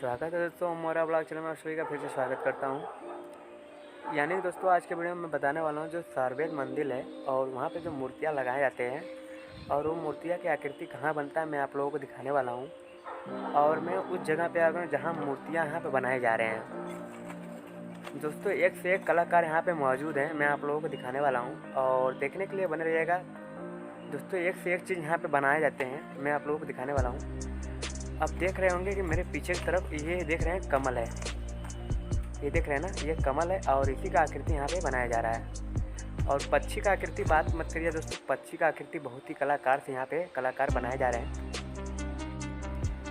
स्वागत है दोस्तों, मोरा ब्लॉग चैनल में आप सभी का फिर से स्वागत करता हूं। यानी दोस्तों आज के वीडियो में मैं बताने वाला हूं जो सारवेद मंदिर है और वहां पे जो मूर्तियां लगाए जाते हैं और वो मूर्तियां की आकृति कहां बनता है मैं आप लोगों को दिखाने वाला हूं। और मैं उस जगह पे आ गया जहाँ मूर्तियाँ यहाँ पे बनाए जा रहे हैं। दोस्तों एक से एक कलाकार यहाँ पे मौजूद हैं, मैं आप लोगों को दिखाने वाला हूँ और देखने के लिए बने रहिएगा। दोस्तों एक से एक चीज़ यहाँ पे बनाए जाते हैं, मैं आप लोगों को दिखाने वाला हूँ। आप देख रहे होंगे कि मेरे पीछे की तरफ ये देख रहे हैं कमल है, ये देख रहे हैं ना, ये कमल है और इसी का आकृति यहाँ पे बनाया जा रहा है। और पक्षी का आकृति बात मत करिए दोस्तों, पक्षी का आकृति बहुत ही कलाकार से यहाँ पे कलाकार बनाए जा रहे हैं।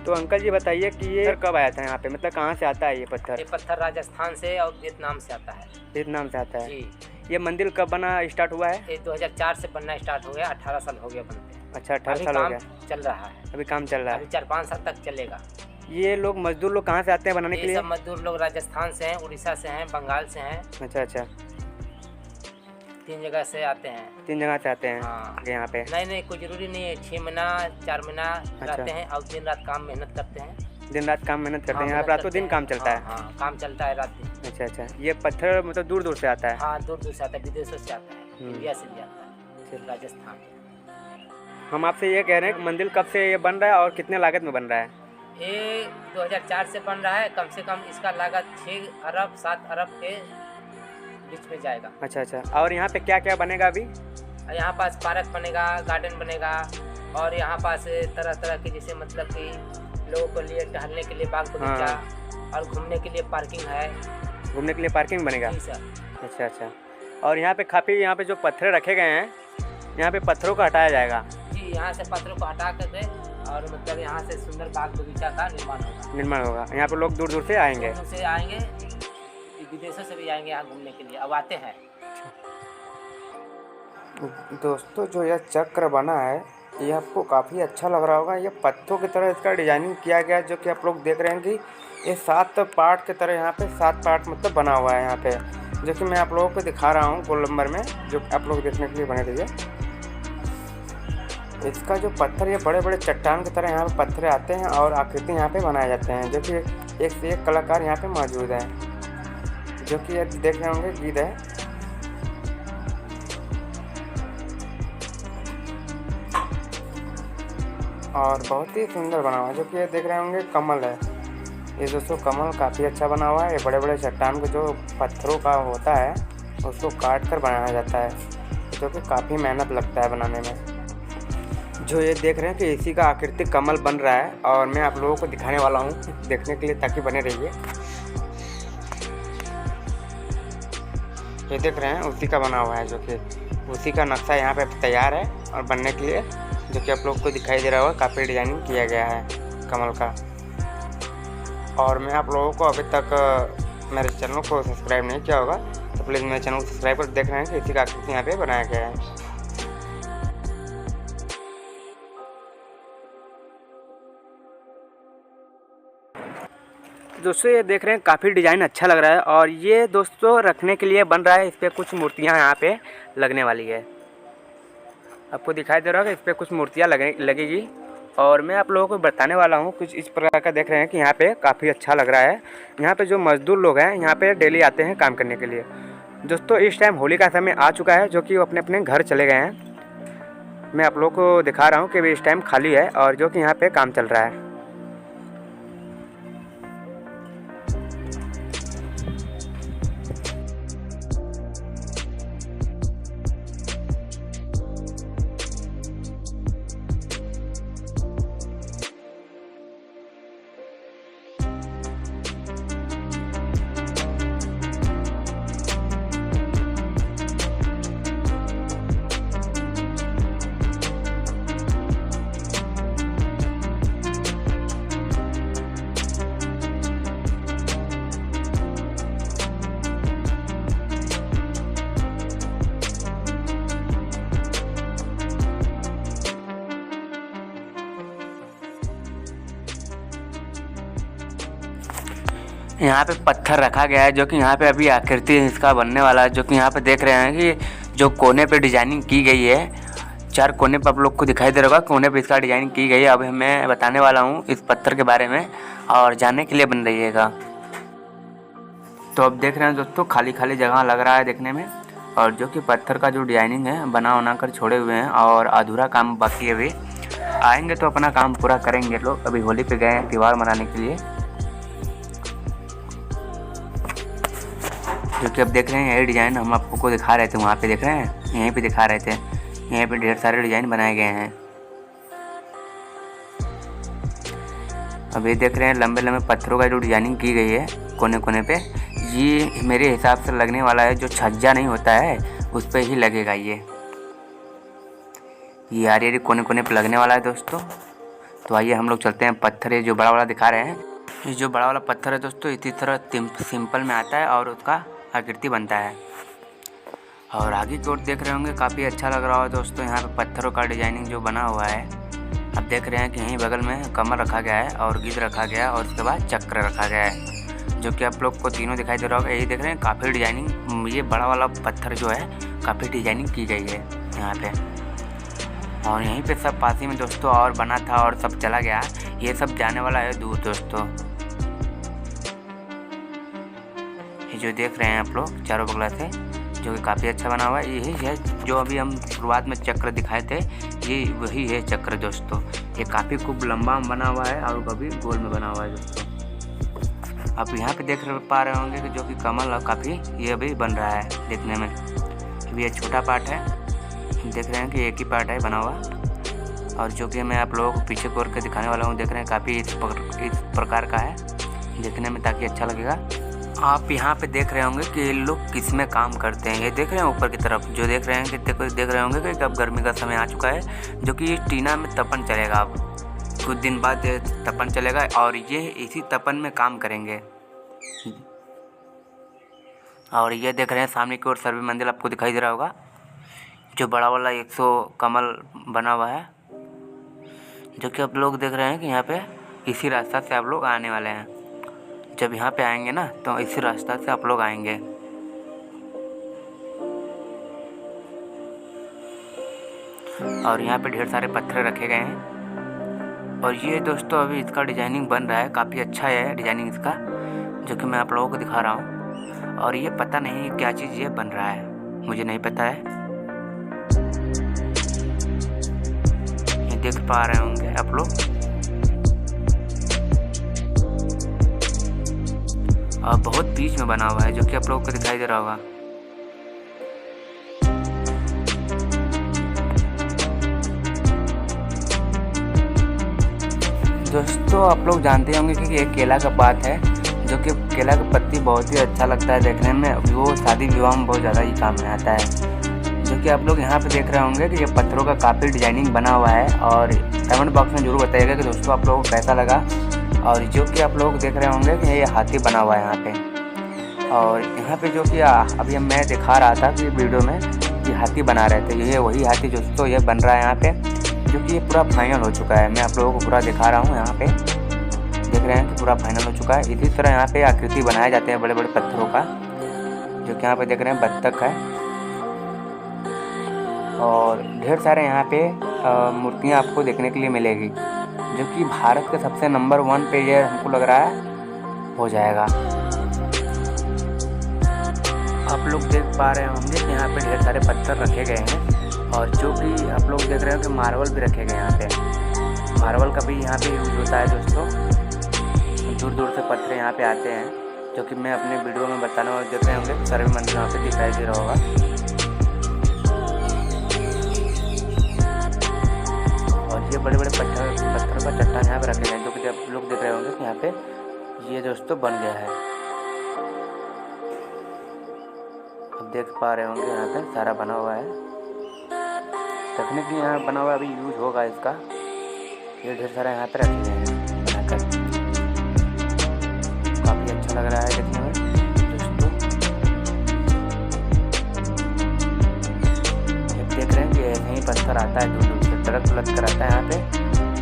तो अंकल जी बताइए कि ये कब आया था यहाँ पे, मतलब कहाँ से आता है ये पत्थर? ये पत्थर राजस्थान से और वियतनाम से आता है। वियतनाम से आता है जी। ये मंदिर कब बना स्टार्ट हुआ है? ये 2004 से बनना स्टार्ट हो गया, 18 साल हो गया बनते। अच्छा 18 साल हो गया, चल रहा है, अभी काम चल रहा है। अभी 4-5 साल तक चलेगा। ये लोग मजदूर लोग कहाँ से आते हैं बनाने के लिए? सब मजदूर लोग राजस्थान से हैं, उड़ीसा से हैं, बंगाल से हैं। अच्छा 3 जगह से आते हैं। 3 जगह से आते हैं। हाँ। यहाँ पे नहीं कोई जरूरी नहीं है, 6 महीना 4 महीना रहते हैं और दिन रात काम मेहनत करते हैं। दिन रात काम मेहनत करते हैं, यहाँ पर रातों दिन काम चलता है। हाँ काम चलता है रात दिन। अच्छा ये पत्थर मतलब दूर दूर से आता है? हाँ दूर दूर से आता है, विदेशों से आता है, इंडिया से भी आता है, राजस्थान। हम आपसे ये कह रहे हैं कि मंदिर कब से ये बन रहा है और कितने लागत में बन रहा है? ये 2004 से बन रहा है, कम से कम इसका लागत 6 अरब 7 अरब के बीच में जाएगा। अच्छा और यहाँ पे क्या क्या बनेगा अभी? यहाँ पास पार्क बनेगा, गार्डन बनेगा और यहाँ पास तरह तरह के जैसे मतलब कि लोगों के लिए टहलने के लिए बाग बगीचा और घूमने के लिए पार्किंग है। घूमने के लिए पार्किंग बनेगा? जी सर। अच्छा और यहाँ पे काफ़ी यहाँ पे जो पत्थर रखे गए हैं, यहाँ पे पत्थरों को हटाया जाएगा? जी यहाँ से पत्थरों को हटा कर और मतलब यहाँ से सुंदर बाग बगीचा का निर्माण होगा। यहाँ पे लोग दूर दूर से आएंगे? दूर से आएंगे, विदेशों से भी आएंगे यहाँ घूमने के लिए, अब आते हैं। दोस्तों जो यह चक्र बना है ये आपको काफ़ी अच्छा लग रहा होगा। ये पत्तों की तरह इसका डिजाइनिंग किया गया है, जो कि आप लोग देख रहे हैं कि ये 7 पार्ट की तरह यहाँ पे 7 पार्ट मतलब बना हुआ है यहाँ पे, जो कि मैं आप लोगों को दिखा रहा हूँ गोल नंबर में, जो आप लोग देखने के लिए बने रहिए। इसका जो पत्थर ये बड़े बड़े चट्टान की तरह यहाँ पे पत्थर आते हैं और आकृति यहाँ पे बनाए जाते हैं, जो कि एक से एक कलाकार यहाँ पे मौजूद है, जो कि ये देख रहे होंगे गीत है। और बहुत ही सुंदर बना हुआ है, जो कि ये देख रहे होंगे कमल है। ये दोस्तों कमल काफ़ी अच्छा बना हुआ है। ये बड़े बड़े चट्टान को जो पत्थरों का होता है उसको काट कर बनाया जाता है, जो कि काफ़ी मेहनत लगता है बनाने में। जो ये देख रहे हैं कि इसी का आकृति कमल बन रहा है और मैं आप लोगों को दिखाने वाला हूँ देखने के लिए, ताकि बने रहिए। ये देख रहे हैं उसी का बना हुआ है, जो कि उसी का नक्शा यहाँ पे तैयार है और बनने के लिए, जो कि आप लोग को दिखाई दे रहा होगा काफ़ी डिजाइनिंग किया गया है कमल का। और मैं आप लोगों को अभी तक मेरे चैनल को सब्सक्राइब नहीं किया होगा तो प्लीज़ मेरे चैनल को सब्सक्राइब कर देख रहे हैं कि इसी का आकृति यहाँ पे बनाया गया है। दोस्तों ये देख रहे हैं काफ़ी डिज़ाइन अच्छा लग रहा है और ये दोस्तों रखने के लिए बन रहा है। इस पर कुछ मूर्तियाँ यहाँ पे लगने वाली है, आपको दिखाई दे रहा होगा इस पर कुछ मूर्तियाँ लगेगी। और मैं आप लोगों को बताने वाला हूँ कुछ इस प्रकार का। देख रहे हैं कि यहाँ पे काफ़ी अच्छा लग रहा है। यहाँ पे जो मज़दूर लोग हैं यहाँ पे डेली आते हैं काम करने के लिए। दोस्तों इस टाइम होली का समय आ चुका है, जो कि वो अपने अपने घर चले गए हैं। मैं आप लोगों को दिखा रहा हूँ कि इस टाइम खाली है और जो कि यहाँ पर काम चल रहा है। यहाँ पे पत्थर रखा गया है, जो कि यहाँ पे अभी आकृति इसका बनने वाला है। जो कि यहाँ पे देख रहे हैं कि जो कोने पे डिजाइनिंग की गई है 4 कोने पर आप लोग को दिखाई दे रहा होगा, कोने पर इसका डिजाइन की गई है। अब मैं बताने वाला हूँ इस पत्थर के बारे में और जानने के लिए बन रहिएगा। तो अब देख रहे हैं दोस्तों, खाली खाली जगह लग रहा है देखने में, और जो कि पत्थर का जो डिजाइनिंग है बना कर छोड़े हुए हैं और अधूरा काम बाकी है। अभी आएंगे तो अपना काम पूरा करेंगे लोग। अभी होली पे गए हैं त्यौहार मनाने के लिए, जो कि अब देख रहे हैं यही डिज़ाइन हम आपको दिखा रहे थे। वहाँ पे देख रहे हैं, यहीं पे दिखा रहे थे, यहीं पे ढेर सारे डिज़ाइन बनाए गए हैं। अब ये देख रहे हैं लंबे लंबे पत्थरों का जो डिजाइनिंग की गई है कोने कोने पे, ये मेरे हिसाब से लगने वाला है जो छज्जा नहीं होता है उस पर ही लगेगा। ये आरी कोने कोने पे लगने वाला है दोस्तों। तो आइए हम लोग चलते हैं। पत्थर ये जो बड़ा वाला दिखा रहे हैं, ये जो बड़ा वाला पत्थर है दोस्तों इसी तरह सिंपल में आता है और उसका आकृति बनता है। और आगे की ओर देख रहे होंगे काफ़ी अच्छा लग रहा है दोस्तों। यहाँ पे पत्थरों का डिजाइनिंग जो बना हुआ है, अब देख रहे हैं कि यहीं बगल में कमल रखा गया है और गिद्ध रखा गया है और उसके बाद चक्र रखा गया है, जो कि आप लोग को तीनों दिखाई दे रहा होगा। यही देख रहे हैं काफ़ी डिजाइनिंग, ये बड़ा वाला पत्थर जो है काफ़ी डिजाइनिंग की गई है यहाँ पे। और यहीं पे सब पास ही में दोस्तों और बना था और सब चला गया। ये सब जाने वाला है दूर दोस्तों। ये जो देख रहे हैं आप लोग चारों बगल से, जो कि काफ़ी अच्छा बना हुआ है, यही है जो अभी हम शुरुआत में चक्र दिखाए थे, ये वही है चक्र दोस्तों। ये काफ़ी खूब लंबा बना हुआ है और कभी गोल में बना हुआ है दोस्तों। आप यहाँ पे देख पा रहे होंगे कि जो कि कमल काफ़ी ये अभी बन रहा है देखने में। अभी ये छोटा पार्ट है, देख रहे हैं कि एक ही पार्ट है बना हुआ, और जो कि मैं आप लोगों को पीछे कोर के दिखाने वाला हूँ। देख रहे हैं काफ़ी इस प्रकार का है देखने में, ताकि अच्छा लगेगा। आप यहाँ पे देख रहे होंगे कि ये लोग किस में काम करते हैं। ये देख रहे हैं ऊपर की तरफ, जो देख रहे हैं कि देख रहे होंगे कि अब गर्मी का समय आ चुका है, जो कि ये टीना में तपन चलेगा। अब कुछ दिन बाद तपन चलेगा और ये इसी तपन में काम करेंगे। और ये देख रहे हैं सामने की ओर सर्वे मंदिर आपको दिखाई दे रहा होगा, जो बड़ा वाला 100 कमल बना हुआ है, जो कि आप लोग देख रहे हैं कि यहाँ पे इसी रास्ता से आप लोग आने वाले हैं। जब यहाँ पे आएंगे ना तो इसी रास्ता से आप लोग आएंगे। और यहाँ पे ढेर सारे पत्थर रखे गए हैं। और ये दोस्तों अभी इसका डिजाइनिंग बन रहा है, काफ़ी अच्छा है डिजाइनिंग इसका, जो कि मैं आप लोगों को दिखा रहा हूँ। और ये पता नहीं क्या चीज़ ये बन रहा है, मुझे नहीं पता है। ये देख पा रहे होंगे आप लोग, और बहुत बीच में बना हुआ है, जो कि आप लोगों को दिखाई दे रहा होगा। दोस्तों आप लोग जानते होंगे कि एक केला का पात है, जो कि केला का पत्ती बहुत ही अच्छा लगता है देखने में। वो शादी विवाह में बहुत ज़्यादा ही काम में आता है। जो कि आप लोग यहाँ पे देख रहे होंगे कि ये पत्थरों का काफ़ी डिजाइनिंग बना हुआ है। और कमेंट बॉक्स में ज़रूर बताइएगा कि दोस्तों आप लोगों को कैसा लगा। और जो कि आप लोग देख रहे होंगे कि ये हाथी बना हुआ है यहाँ पे। और यहाँ पे जो कि अभी मैं दिखा रहा था कि वीडियो में ये हाथी बना रहे थे, ये वही हाथी दोस्तों ये बन रहा है यहाँ पे, जो कि ये पूरा फाइनल हो चुका है। मैं आप लोगों को पूरा दिखा रहा हूँ। यहाँ पे देख रहे हैं कि पूरा फाइनल हो चुका है। इसी तरह यहाँ पे आकृति बनाए जाते हैं बड़े बड़े पत्थरों का, जो कि यहाँ पे देख रहे हैं बत्तख है। और ढेर सारे यहाँ पे मूर्तियाँ आपको देखने के लिए मिलेगी, जो कि भारत के सबसे नंबर 1 पे ये हमको लग रहा है हो जाएगा। आप लोग देख पा रहे होंगे कि यहाँ पे ढेर सारे पत्थर रखे गए हैं, और जो कि आप लोग देख रहे हो कि मार्बल भी रखे गए यहाँ पे। मार्बल का भी यहाँ पे यूज होता है दोस्तों, दूर दूर से पत्थर यहाँ पे आते हैं, जो कि मैं अपने वीडियो में बताने वाला। देख रहे होंगे सर्वे मंदिर यहाँ पे दिखाई दे रहा होगा। और ये बड़े बड़े पत्थर का चट्टान यहाँ पे रखे गए हैं, जो कि आप लोग देख रहे होंगे कि यहाँ पे ये दोस्तों बन गया है। अब देख पा रहे होंगे यहाँ पे सारा बना हुआ है, रखने के लिए यहाँ बना हुआ है। अभी यूज होगा इसका। ये ढेर सारा यहाँ पे रखे गए हैं बनाकर, काफ़ी अच्छा लग रहा है देखने में दोस्तों। देख रहे हैं कि ऐसे ही पत्थर आता है दूर दूर से, तड़क तड़क कर आता है यहाँ पे,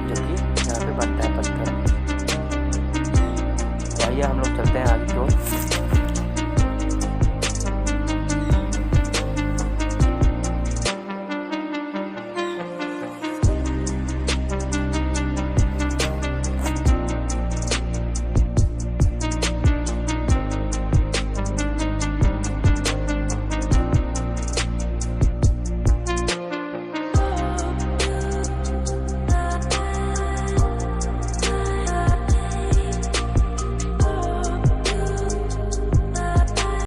जो कि यहाँ पे बनता है पत्थर। तो आइए हम लोग चलते हैं आगे।